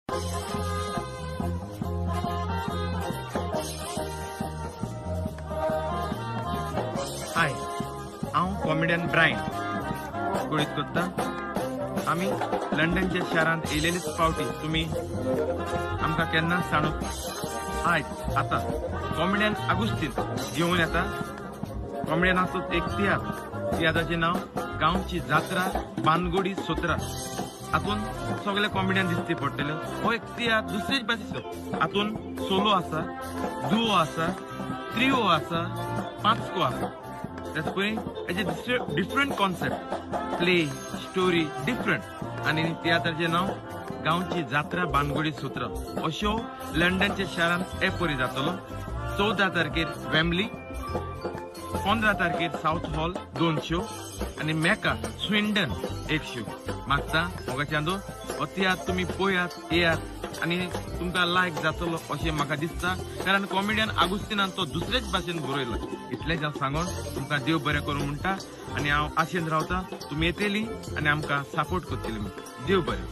हाय, हांव comedian Brian कुळीत करता। आमी लंडनच्या शारांत येयलेलीच फावटी तुम्ही आमकां केन्ना सांगूक आयज आता कॉमेडियन आगुस्तीन घेवन येता। कॉमेडियनाचो एक तियात्राचे नाव गांवची जात्रा बानगोडी सोत्रा। हातून सगळे कॉमेडियन दिसती पडटले। हो एक तियात्र दुसरीच भाशेचो। हातून सोलो आसा, दुओ आसा, त्रिओ आसा, पांचको आसा। त्याच पयलीं different concept, play, story different. आणि तियात्राचे नाव गांवची जात्रा बानगोडी सोत्र। हो शो लंडनच्या शारांत एपरी जातलो। 14 तारखेर वेम्बली, 15 तारखेर साउथ हॉल 2 शो आणि मेका स्विंडन 1 शो। मागता मोगाच्यान हो तियात्र तुम्ही पळयात येयात आणि तुमकां लायक जातलो अशें म्हाका दिसता। कारण कॉमेडियन आगुस्तिनान तो दुसरेच भाशेन बरयला। इतलेंच हांव सांगून तुमकां देव बरें करूं म्हणटा आणि हांव आशेन रावता तुमी येतली आणि आमकां सपोर्ट करतली। देव बरें।